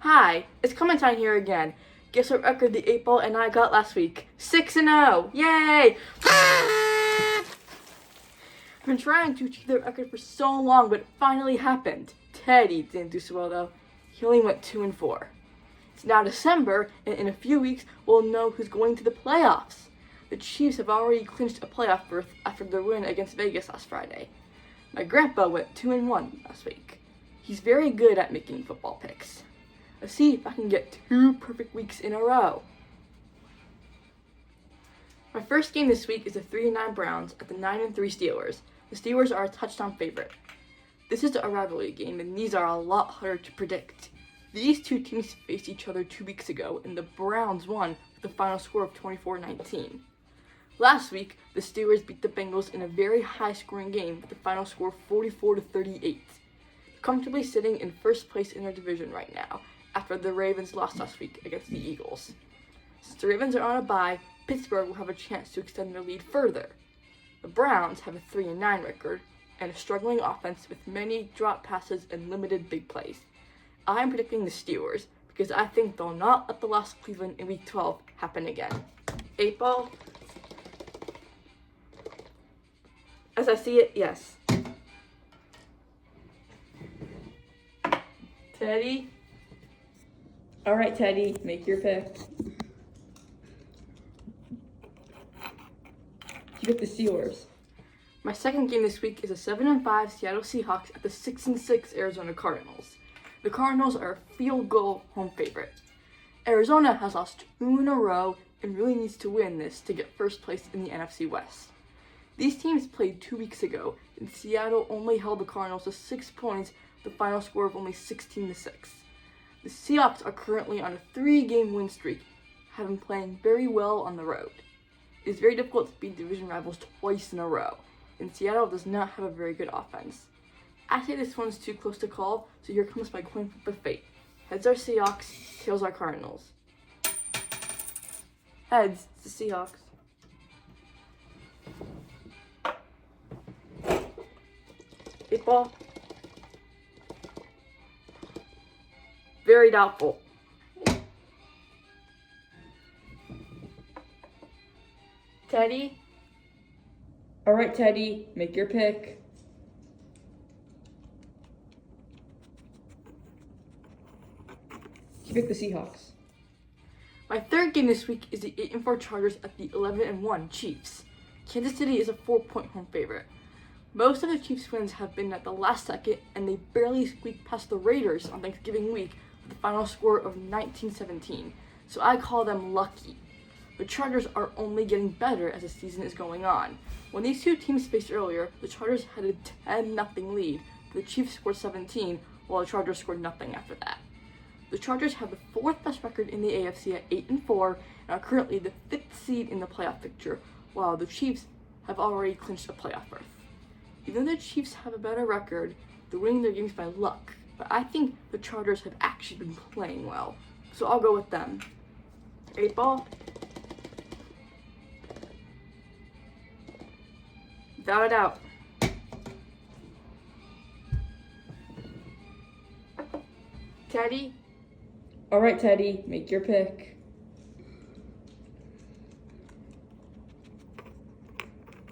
Hi, it's Clementine here again. Guess what record the 8 Ball and I got last week? 6-0! Yay! I've been trying to achieve the record for so long, but it finally happened. Teddy didn't do so well though. He only went 2-4. It's now December, and in a few weeks we'll know who's going to the playoffs. The Chiefs have already clinched a playoff berth after their win against Vegas last Friday. My grandpa went 2-1 last week. He's very good at making football picks. Let's see if I can get 2 perfect weeks in a row. My first game this week is the 3-9 Browns at the 9-3 Steelers. The Steelers are a touchdown favorite. This is a rivalry game, and these are a lot harder to predict. These two teams faced each other 2 weeks ago, and the Browns won with a final score of 24-19. Last week, the Steelers beat the Bengals in a very high-scoring game with a final score of 44-38. Comfortably sitting in first place in their division right now, after the Ravens lost last week against the Eagles. Since the Ravens are on a bye, Pittsburgh will have a chance to extend their lead further. The Browns have a 3-9 record and a struggling offense with many drop passes and limited big plays. I am predicting the Steelers because I think they'll not let the loss of Cleveland in Week 12 happen again. 8 Ball? As I see it, yes. Teddy? Alright, Teddy, make your pick. You get the Steelers. My second game this week is a 7-5 Seattle Seahawks at the 6-6 Arizona Cardinals. The Cardinals are a field goal home favorite. Arizona has lost 2 in a row and really needs to win this to get first place in the NFC West. These teams played 2 weeks ago, and Seattle only held the Cardinals to 6 points with a final score of only 16-6. The Seahawks are currently on a 3-game win streak, have been playing very well on the road. It is very difficult to beat division rivals twice in a row, and Seattle does not have a very good offense. I say this one's too close to call, so here comes my coin flip of fate. Heads are Seahawks, tails are Cardinals. Heads, it's the Seahawks. 8 Ball. Very doubtful. Teddy? Alright, Teddy, make your pick. You pick the Seahawks. My third game this week is the 8-4 Chargers at the 11-1 Chiefs. Kansas City is a 4-point home favorite. Most of the Chiefs' wins have been at the last second, and they barely squeaked past the Raiders on Thanksgiving week with a final score of 19-17, so I call them lucky. The Chargers are only getting better as the season is going on. When these two teams faced earlier, the Chargers had a 10-0 lead, but the Chiefs scored 17, while the Chargers scored nothing after that. The Chargers have the 4th best record in the AFC at 8-4 and are currently the 5th seed in the playoff picture, while the Chiefs have already clinched a playoff berth. Even though the Chiefs have a better record, they're winning their games by luck, but I think the Chargers have actually been playing well, so I'll go with them. 8 Ball. Without a doubt. Teddy? Alright, Teddy, make your pick.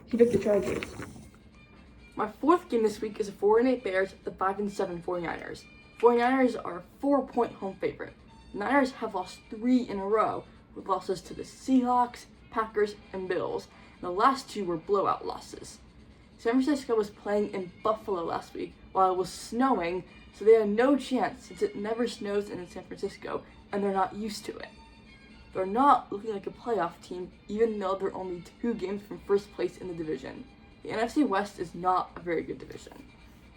He picked the Chargers. My fourth game this week is the 4-8 Bears at the 5-7 49ers. 49ers are a 4-point home favorite. The Niners have lost 3 in a row, with losses to the Seahawks, Packers, and Bills, and the last 2 were blowout losses. San Francisco was playing in Buffalo last week while it was snowing, so they had no chance since it never snows in San Francisco, and they're not used to it. They're not looking like a playoff team, even though they're only 2 games from first place in the division. The NFC West is not a very good division.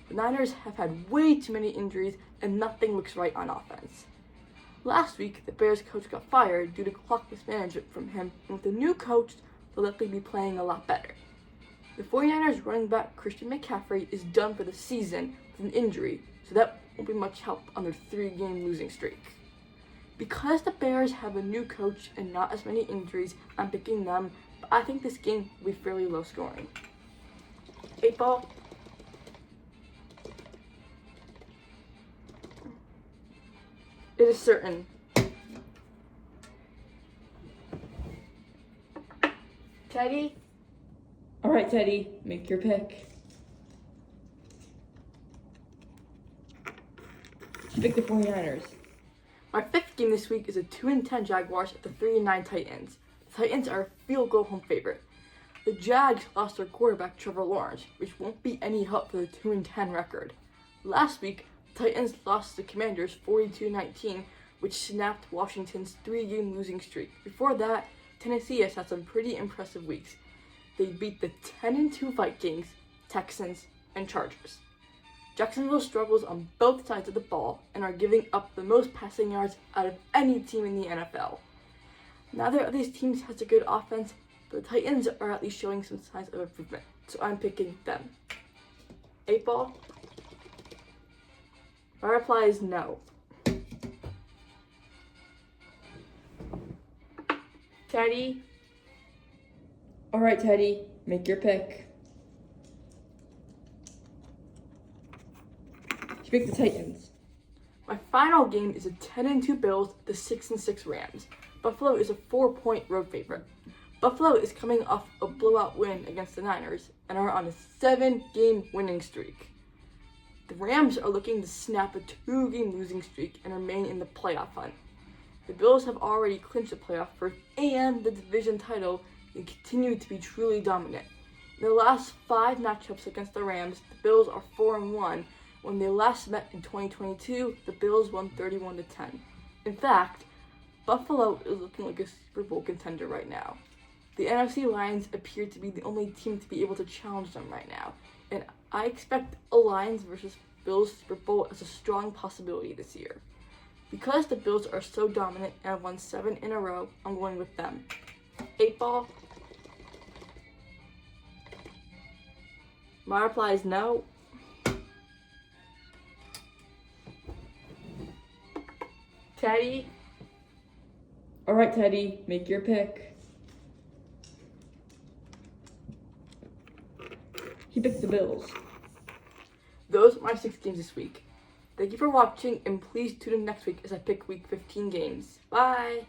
The Niners have had way too many injuries, and nothing looks right on offense. Last week, the Bears coach got fired due to clock mismanagement from him, and with the new coach, they'll likely be playing a lot better. The 49ers running back Christian McCaffrey is done for the season with an injury, so that won't be much help on their 3-game losing streak. Because the Bears have a new coach and not as many injuries, I'm picking them, but I think this game will be fairly low scoring. 8 Ball. It is certain. Teddy? All right, Teddy, make your pick. He picked the 49ers. My fifth game this week is a 2-10 Jaguars at the 3-9 Titans. The Titans are a field goal home favorite. The Jags lost their quarterback Trevor Lawrence, which won't be any help for the 2-10 record. Last week, the Titans lost to the Commanders 42-19, which snapped Washington's 3-game losing streak. Before that, Tennessee has had some pretty impressive weeks. They beat the 10-2 Vikings, Texans, and Chargers. Jacksonville struggles on both sides of the ball and are giving up the most passing yards out of any team in the NFL. Neither of these teams has a good offense, but the Titans are at least showing some signs of improvement, so I'm picking them. 8-ball? My reply is no. Teddy? All right, Teddy, make your pick. He picked the Titans. My final game is a 10-2 Bills, the 6-6 Rams. Buffalo is a 4-point road favorite. Buffalo is coming off a blowout win against the Niners and are on a 7-game winning streak. The Rams are looking to snap a 2-game losing streak and remain in the playoff hunt. The Bills have already clinched the playoff berth and the division title and continue to be truly dominant. In the last 5 matchups against the Rams, the Bills are 4-1. When they last met in 2022, the Bills won 31-10. In fact, Buffalo is looking like a Super Bowl contender right now. The NFC Lions appear to be the only team to be able to challenge them right now, and I expect a Lions versus Bills Super Bowl as a strong possibility this year. Because the Bills are so dominant and have won 7 in a row, I'm going with them. 8-ball? My reply is no. Teddy? All right, Teddy, make your pick. He picked the Bills. Those are my 6 games this week. Thank you for watching, and please tune in next week as I pick week 15 games. Bye!